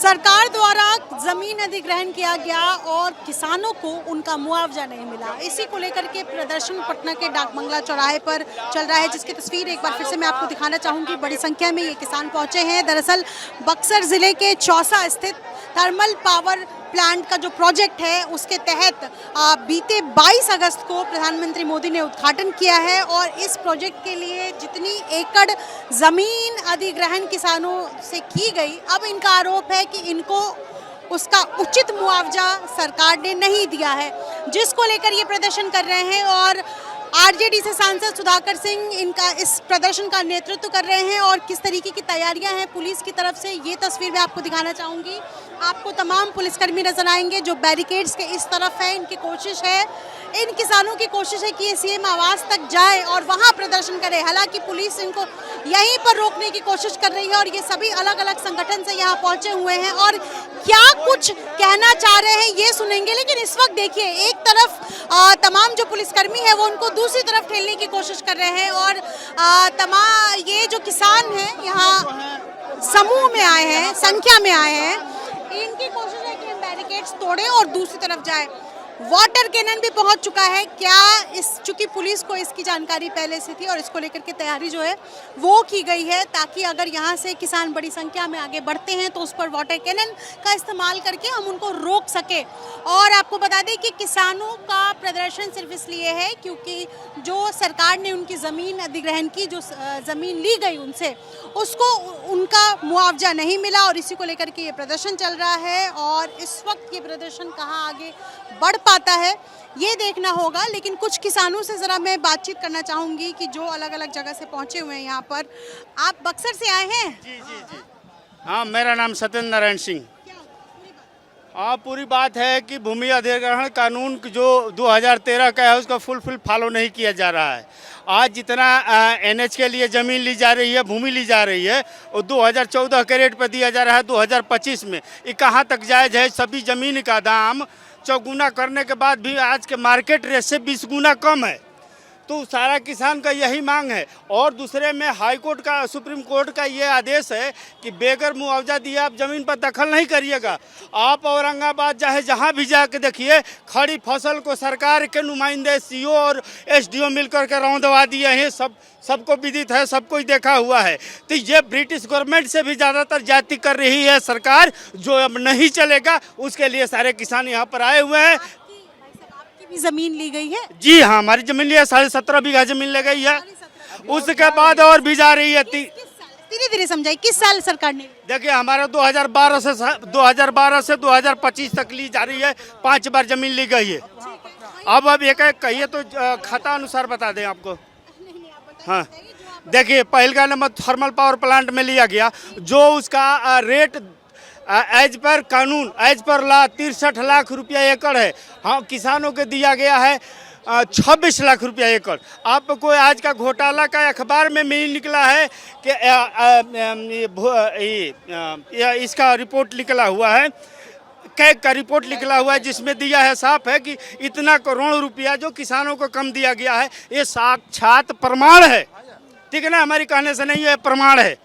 सरकार द्वारा जमीन अधिग्रहण किया गया और किसानों को उनका मुआवजा नहीं मिला। इसी को लेकर के प्रदर्शन पटना के डाक बंगला चौराहे पर चल रहा है, जिसकी तस्वीर एक बार फिर से मैं आपको दिखाना चाहूंगी। बड़ी संख्या में ये किसान पहुंचे हैं। दरअसल बक्सर जिले के चौसा स्थित थर्मल पावर प्लांट का जो प्रोजेक्ट है उसके तहत बीते 22 अगस्त को प्रधानमंत्री मोदी ने उद्घाटन किया है और इस प्रोजेक्ट के लिए जितनी एकड़ ज़मीन अधिग्रहण किसानों से की गई, अब इनका आरोप है कि इनको उसका उचित मुआवजा सरकार ने नहीं दिया है, जिसको लेकर ये प्रदर्शन कर रहे हैं। और आरजेडी से सांसद सुधाकर सिंह इनका इस प्रदर्शन का नेतृत्व कर रहे हैं और किस तरीके की तैयारियां हैं पुलिस की तरफ से, ये तस्वीर मैं आपको दिखाना चाहूँगी। आपको तमाम पुलिसकर्मी नजर आएंगे जो बैरिकेड्स के इस तरफ है। इनकी कोशिश है, इन किसानों की कोशिश है कि ये सीएम आवास तक जाए और वहाँ प्रदर्शन करे। हालांकि पुलिस इनको यहीं पर रोकने की कोशिश कर रही है और ये सभी अलग अलग संगठन से यहाँ पहुँचे हुए हैं और क्या कुछ कहना चाह रहे हैं ये सुनेंगे। लेकिन इस वक्त देखिए, एक तरफ तमाम जो पुलिसकर्मी है वो उनको दूसरी तरफ ठेलने की कोशिश कर रहे हैं और तमाम ये जो किसान हैं यहाँ समूह में आए हैं, संख्या में आए हैं, इनकी कोशिश है कि हम बैरिकेड्स तोड़ें और दूसरी तरफ जाए। वाटर कैनन भी पहुंच चुका है। क्या चूंकि पुलिस को इसकी जानकारी पहले से थी और इसको लेकर के तैयारी जो है वो की गई है, ताकि अगर यहाँ से किसान बड़ी संख्या में आगे बढ़ते हैं तो उस पर वाटर कैनन का इस्तेमाल करके हम उनको रोक सके। और आपको बता दें कि किसानों का प्रदर्शन सिर्फ इसलिए है क्योंकि जो सरकार ने उनकी ज़मीन अधिग्रहण की, जो ज़मीन ली गई उनसे, उसको उनका मुआवजा नहीं मिला और इसी को लेकर के ये प्रदर्शन चल रहा है। और इस वक्त ये प्रदर्शन कहाँ आगे बढ़ पाता है ये देखना होगा। लेकिन कुछ किसानों से ज़रा मैं बातचीत करना चाहूँगी कि जो अलग अलग जगह से पहुँचे हुए हैं यहाँ पर। आप बक्सर से आए हैं? जी जी जी हाँ, मेरा नाम सत्येंद्र नारायण सिंह। पूरी बात है कि भूमि अधिग्रहण कानून जो 2013 का है उसका फुल फॉलो नहीं किया जा रहा है। आज जितना एनएच के लिए ज़मीन ली जा रही है, भूमि ली जा रही है, वो 2014 के रेट पर दिया जा रहा है 2025 में। ये कहाँ तक जायज़ है? सभी ज़मीन का दाम चौगुना करने के बाद भी आज के मार्केट रेट से 20 गुना कम है। तो सारा किसान का यही मांग है। और दूसरे में हाई कोर्ट का, सुप्रीम कोर्ट का ये आदेश है कि बेगर मुआवजा दिए आप ज़मीन पर दखल नहीं करिएगा। आप औरंगाबाद चाहे जहाँ भी जाके देखिए, खड़ी फसल को सरकार के नुमाइंदे सीओ और एसडीओ मिलकर के रौंदवा दिए हैं। सबको विदित है, सब कुछ देखा हुआ है। तो ये ब्रिटिश गवर्नमेंट से भी ज़्यादातर जाति कर रही है सरकार, जो अब नहीं चलेगा। उसके लिए सारे किसान यहाँ पर आए हुए हैं। जमीन ली गई है? जी हाँ, हमारी जमीन ली है, 17.5 बीघा जमीन ले गई है। उसके बाद और भी जा रही है। धीरे धीरे समझाइए, किस साल सरकार ने? देखिए, हमारा 2012 से 2025 तक ली जा रही है। 5 बार जमीन ली गई है। अब एक कहिए तो खाता अनुसार बता दें आपको। हाँ, देखिए, पहला नंबर थर्मल पावर प्लांट में लिया गया, जो उसका रेट एज पर कानून, एज पर ला 63 लाख रुपया एकड़ है। हाँ, किसानों को दिया गया है 26 लाख रुपया एकड़। आपको आज का घोटाला का अखबार में मिल निकला है कि इसका रिपोर्ट निकला हुआ है, कैग का रिपोर्ट निकला हुआ है, जिसमें दिया है, साफ है कि इतना करोड़ रुपया जो किसानों को कम दिया गया है। ये साक्षात प्रमाण है, ठीक है ना, हमारी कहने से नहीं है, प्रमाण है।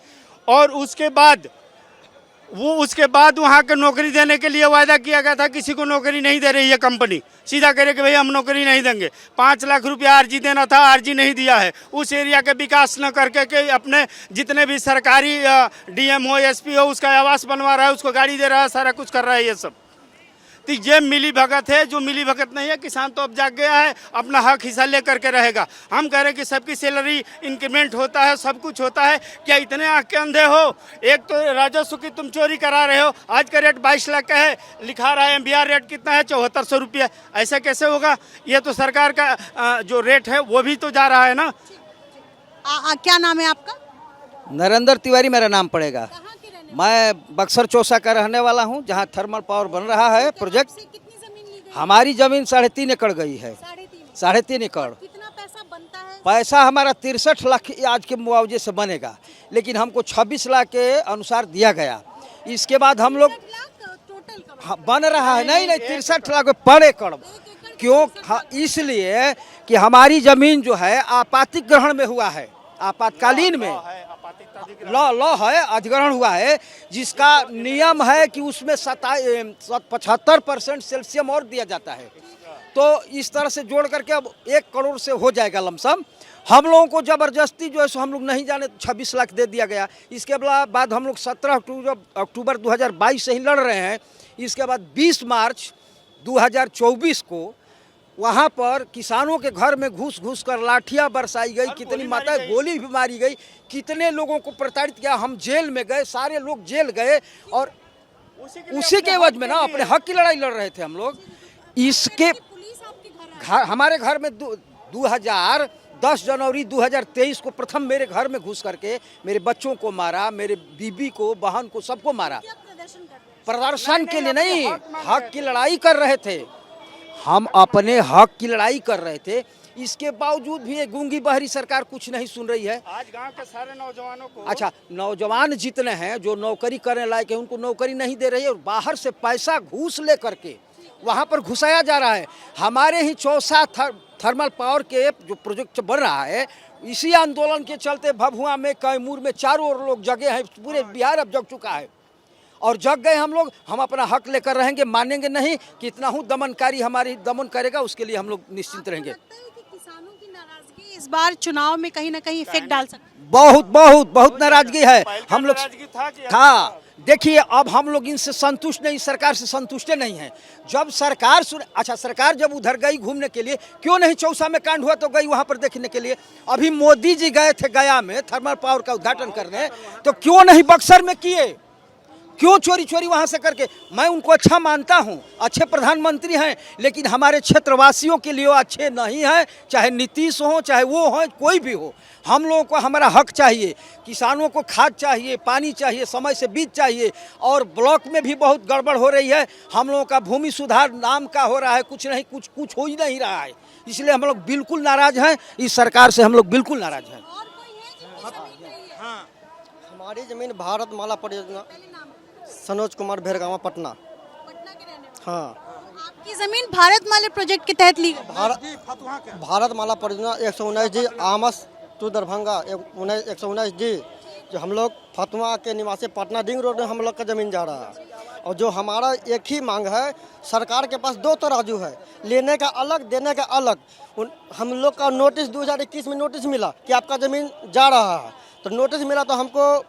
और उसके बाद वहाँ के नौकरी देने के लिए वायदा किया गया था। किसी को नौकरी नहीं दे रही है कंपनी, सीधा कह रहे कि भाई हम नौकरी नहीं देंगे। 5 लाख रुपया आरजी देना था, आरजी नहीं दिया है। उस एरिया के विकास न करके के अपने जितने भी सरकारी डीएम हो, एसपी हो, उसका आवास बनवा रहा है, उसको गाड़ी दे रहा है, सारा कुछ कर रहा है। ये सब तो ये मिली भगत है। जो मिली भगत नहीं है, किसान तो अब जाग गया है, अपना हक हिस्सा ले करके रहेगा। हम कह रहे हैं कि सबकी सैलरी इंक्रीमेंट होता है, सब कुछ होता है। क्या इतने आँख के अंधे हो? एक तो राजस्व की तुम चोरी करा रहे हो। आज का रेट 22 लाख का है, लिखा रहा है MBR रेट कितना है, 7400 रुपया। ऐसा कैसे होगा? ये तो सरकार का जो रेट है वो भी तो जा रहा है ना। क्या नाम है आपका? नरेंद्र तिवारी मेरा नाम पड़ेगा। मैं बक्सर चौसा का रहने वाला हूं, जहां थर्मल पावर बन रहा है प्रोजेक्ट। हमारी जमीन 3.5 एकड़ गई है। 3.5 एकड़। कितना पैसा बनता है? पैसा हमारा 63 लाख आज के मुआवजे से बनेगा, लेकिन हमको 26 लाख के अनुसार दिया गया। इसके बाद हम लोग बन रहा है, नहीं 63 लाख पर एकड़। क्यों? इसलिए कि हमारी जमीन जो है आपातिक ग्रहण में हुआ है, आपातकालीन में लॉ है, अधिग्रहण हुआ है, जिसका नियम है कि उसमें 75% सेल्सियम और दिया जाता है। तो इस तरह से जोड़ करके अब 1 करोड़ से हो जाएगा लमसम। हम लोगों को ज़बरदस्ती जो है सो हम लोग नहीं जाने 26 लाख दे दिया गया। इसके बाद हम लोग 17 अक्टूबर 2022 से ही लड़ रहे हैं। इसके बाद 20 मार्च 2024 को वहाँ पर किसानों के घर में घुस घुस कर लाठियाँ बरसाई गई, कितनी माताएं गोली भी मारी गई, कितने लोगों को प्रताड़ित किया। हम जेल में गए, सारे लोग जेल गए और उसी के एवज में ना अपने हक की लड़ाई लड़ रहे थे हम लोग। इसके हमारे घर में 10 जनवरी 2023 को प्रथम मेरे घर में घुस करके मेरे बच्चों को मारा, मेरे बीबी को, बहन को, सबको मारा। प्रदर्शन के लिए नहीं, हक की लड़ाई कर रहे थे। हम अपने हक की लड़ाई कर रहे थे। इसके बावजूद भी ये गूंगी बहरी सरकार कुछ नहीं सुन रही है। आज गांव के सारे नौजवानों को, अच्छा, नौजवान जितने हैं जो नौकरी करने लायक है उनको नौकरी नहीं दे रही है और बाहर से पैसा घूस ले करके वहाँ पर घुसाया जा रहा है। हमारे ही चौसा थर्मल पावर के जो प्रोजेक्ट बन रहा है, इसी आंदोलन के चलते भभुआ में, कैमूर में चारों ओर लोग जगे हैं। पूरे बिहार अब जग चुका है और जग गए हम लोग। हम अपना हक लेकर रहेंगे, मानेंगे नहीं। कितना हूँ दमनकारी हमारी दमन करेगा, उसके लिए हम लोग निश्चिंत रहेंगे। किसानों की नाराजगी इस बार चुनाव में कहीं ना कहीं इफेक्ट डाल सकती है। बहुत नाराजगी है हम लोग था। देखिए, अब हम लोग इनसे संतुष्ट नहीं, सरकार से संतुष्ट नहीं है। जब सरकार अच्छा, सरकार जब उधर गई घूमने के लिए, क्यों नहीं चौसा में कांड हुआ तो गई वहां पर देखने के लिए। अभी मोदी जी गए थे गया में थर्मल पावर का उद्घाटन करने, तो क्यों नहीं बक्सर में किए? क्यों चोरी चोरी वहां से करके? मैं उनको अच्छा मानता हूं, अच्छे प्रधानमंत्री हैं, लेकिन हमारे क्षेत्रवासियों के लिए वो अच्छे नहीं हैं। चाहे नीतीश हो, चाहे वो हो, कोई भी हो, हम लोगों को हमारा हक चाहिए। किसानों को खाद चाहिए, पानी चाहिए, समय से बीज चाहिए। और ब्लॉक में भी बहुत गड़बड़ हो रही है। हम लोगों का भूमि सुधार नाम का हो रहा है, कुछ नहीं, कुछ हो ही नहीं रहा है। इसलिए हम लोग बिल्कुल नाराज हैं, इस सरकार से हम लोग बिल्कुल नाराज हैं। हमारी जमीन भारत माला परियोजना, सनोज कुमार भेरगावा, पटना। हाँ, आपकी जमीन भारतमाला प्रोजेक्ट के तहत ली गई। भारत माला परियोजना 119 जी, आमस टू दरभंगा 119 जी, जो हम लोग फतुहा के निवासी पटना रिंग रोड में हम लोग का ज़मीन जा रहा है। और जो हमारा एक ही मांग है, सरकार के पास 2 तराजू है, लेने का अलग, देने का अलग। हम लोग का नोटिस 2021 में नोटिस मिला कि आपका ज़मीन जा रहा है। तो नोटिस मिला तो हमको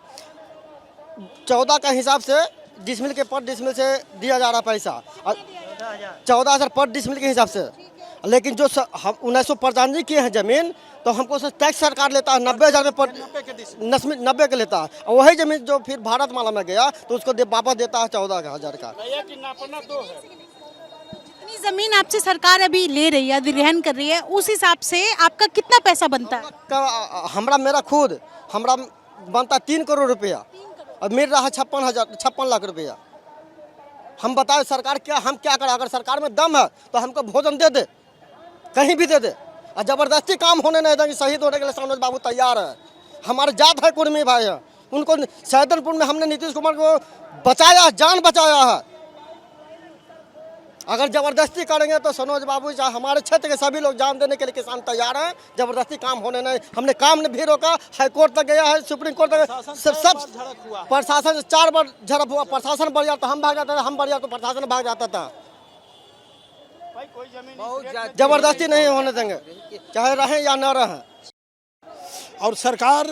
14 का हिसाब से डिसमिल के पर डिसमिल से दिया जा रहा पैसा, 14,000 पर डिसमिल के हिसाब से। लेकिन जो 1995 की है ज़मीन, तो हमको उससे टैक्स सरकार लेता है 90,000 पर 90 के लेता है। और वही ज़मीन जो फिर भारत माला में गया तो उसको वापस देता है 14,000 का। जितनी जमीन आपसे सरकार अभी ले रही है, अधिग्रहण कर रही है, उस हिसाब से आपका कितना पैसा बनता है? हमरा बनता 3 करोड़ रुपया और मिल रहा है 56 लाख रुपया। हम बताए सरकार क्या, हम क्या करें? अगर सरकार में दम है तो हमको भोजन दे दे, कहीं भी दे दे। और जबरदस्ती काम होने नहीं देंगे। शहीद होने के लिए सनोज बाबू तैयार है। हमारे जात है, कुर्मी भाई है, उनको सैदनपुर में हमने नीतीश कुमार को बचाया, जान बचाया है। अगर जबरदस्ती करेंगे तो सनोज बाबू चाहे हमारे क्षेत्र के सभी लोग जान देने के लिए किसान तैयार हैं। जबरदस्ती काम होने नहीं, हमने काम ने भी रोका, हाई कोर्ट तक गया है, सुप्रीम कोर्ट तक, सब प्रशासन से 4 बार झड़प हुआ। प्रशासन बढ़ जाता तो हम भाग जाते थे, हम बढ़ जाते तो प्रशासन भाग जाता था। जबरदस्ती नहीं होने देंगे, चाहे रहें या न रहें। और सरकार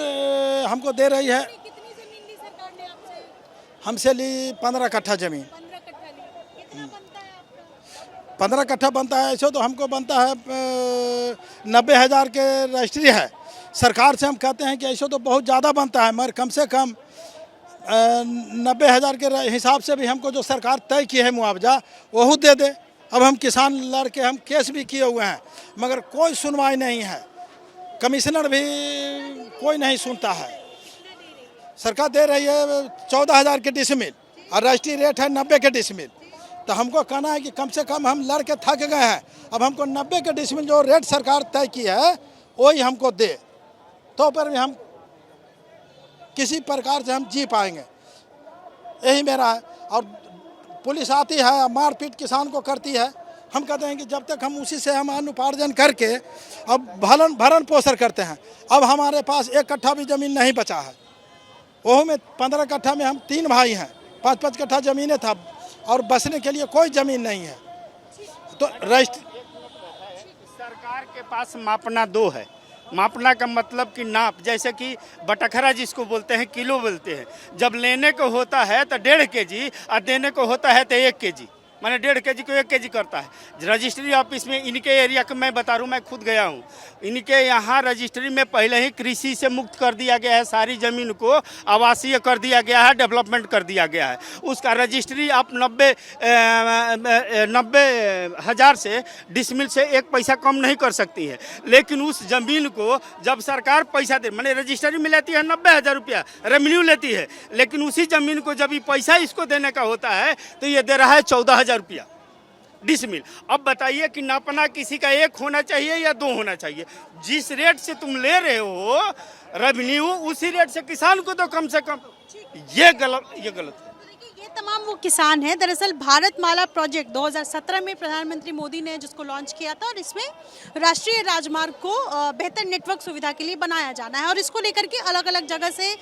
हमको दे रही है, कितनी जमीन ली सरकार ने आपसे? हमसे ली 15 कट्ठा जमीन। 15 कट्ठा ली। कितना बनता है आपका? 15 कट्ठा बनता है, ऐसे तो हमको बनता है 90,000 के रजिस्ट्री है। सरकार से हम कहते हैं कि ऐसे तो बहुत ज़्यादा बनता है, मगर कम से कम 90,000 के हिसाब से भी हमको जो सरकार तय की है मुआवजा, वह दे दे। अब हम किसान लड़के हम केस भी किए हुए हैं, मगर कोई सुनवाई नहीं है। कमिश्नर भी कोई नहीं सुनता है। सरकार दे रही है 14,000 के डिसमिल और रजिस्ट्री रेट है 90 के डिसमिल। तो हमको कहना है कि कम से कम हम लड़के थक गए हैं, अब हमको 90 के डिसमिल जो रेट सरकार तय की है वही हमको दे, तो पर भी हम किसी प्रकार से हम जी पाएंगे, यही मेरा है। और पुलिस आती है, मारपीट किसान को करती है। हम कहते हैं कि जब तक हम उसी से हम अन्न उपार्जन करके अब भरण पोषण करते हैं। अब हमारे पास 1 कट्ठा भी ज़मीन नहीं बचा है। वह में 15 कट्ठा में हम 3 भाई हैं, 5-5 कट्ठा ज़मीनें था और बसने के लिए कोई ज़मीन नहीं है। तो सरकार के पास मापना 2 है। मापना का मतलब कि नाप, जैसे कि बटखरा जिसको बोलते हैं, किलो बोलते हैं। जब लेने को होता है तो 1.5 kg और देने को होता है तो 1 kg, माने 1.5 kg को 1 kg करता है। रजिस्ट्री ऑफिस में इनके एरिया का मैं बता रहा हूँ, मैं खुद गया हूँ। इनके यहाँ रजिस्ट्री में पहले ही कृषि से मुक्त कर दिया गया है, सारी ज़मीन को आवासीय कर दिया गया है, डेवलपमेंट कर दिया गया है। उसका रजिस्ट्री आप 90,000 से डिसमिल से 1 पैसा कम नहीं कर सकती है। लेकिन उस ज़मीन को जब सरकार पैसा दे, माने रजिस्ट्री में लेती है 90,000 रुपया रेवेन्यू लेती है, लेकिन उसी ज़मीन को जब ये पैसा इसको देने का होता है तो ये दे रहा है 14,000 रुपया डिसमिल। अब बताइए कि नापना किसी का 1 होना चाहिए या 2 होना चाहिए? जिस रेट से तुम ले रहे हो रेवेन्यू, उसी रेट से किसान को तो कम से कम। ये गलत है। ये तमाम वो किसान हैं। दरअसल भारतमाला प्रोजेक्ट 2017 में प्रधानमंत्री मोदी ने जिसको लॉन्च किया था, और इसमें राष्ट्रीय राजमार्ग को बेहतर नेटवर्क सुविधा के लिए बनाया जाना है, और इसको लेकर के अलग अलग जगह से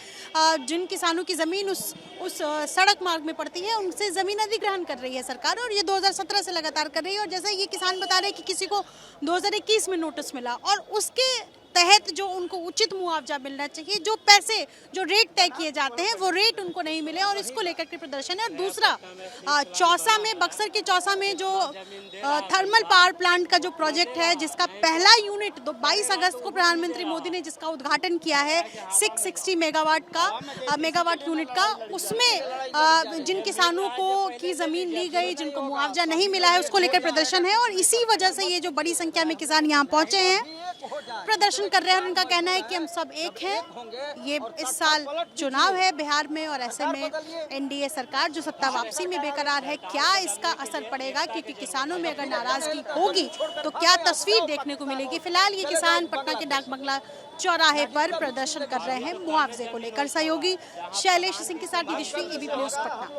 जिन किसानों की ज़मीन उस सड़क मार्ग में पड़ती है, उनसे ज़मीन अधिग्रहण कर रही है सरकार, और ये 2017 से लगातार कर रही है। और जैसे ये किसान बता रहे हैं कि किसी को 2021 में नोटिस मिला और उसके तहत जो उनको उचित मुआवजा मिलना चाहिए, जो पैसे जो रेट तय किए जाते हैं वो रेट उनको नहीं मिले, और इसको लेकर के प्रदर्शन है। और दूसरा चौसा में, बक्सर के चौसा में जो थर्मल पावर प्लांट का जो प्रोजेक्ट है, जिसका पहला यूनिट 22 अगस्त को प्रधानमंत्री मोदी ने जिसका उद्घाटन किया है 660 मेगावाट यूनिट का, उसमें जिन किसानों को की ज़मीन ली गई, जिनको मुआवजा नहीं मिला है, उसको लेकर प्रदर्शन है। और इसी वजह से ये जो बड़ी संख्या में किसान यहाँ पहुँचे हैं, प्रदर्शन कर रहे हैं, और उनका कहना है कि हम सब एक हैं। ये इस साल चुनाव है बिहार में, और ऐसे में एनडीए सरकार जो सत्ता वापसी में बेकरार है, क्या इसका असर पड़ेगा? क्योंकि किसानों में अगर नाराजगी होगी तो क्या तस्वीर देखने को मिलेगी? फिलहाल ये किसान पटना के डाक बंगला चौराहे पर प्रदर्शन कर रहे हैं मुआवजे को लेकर। सहयोगी शैलेश सिंह के साथ दिदिश्री, एबीपी न्यूज़ पटना।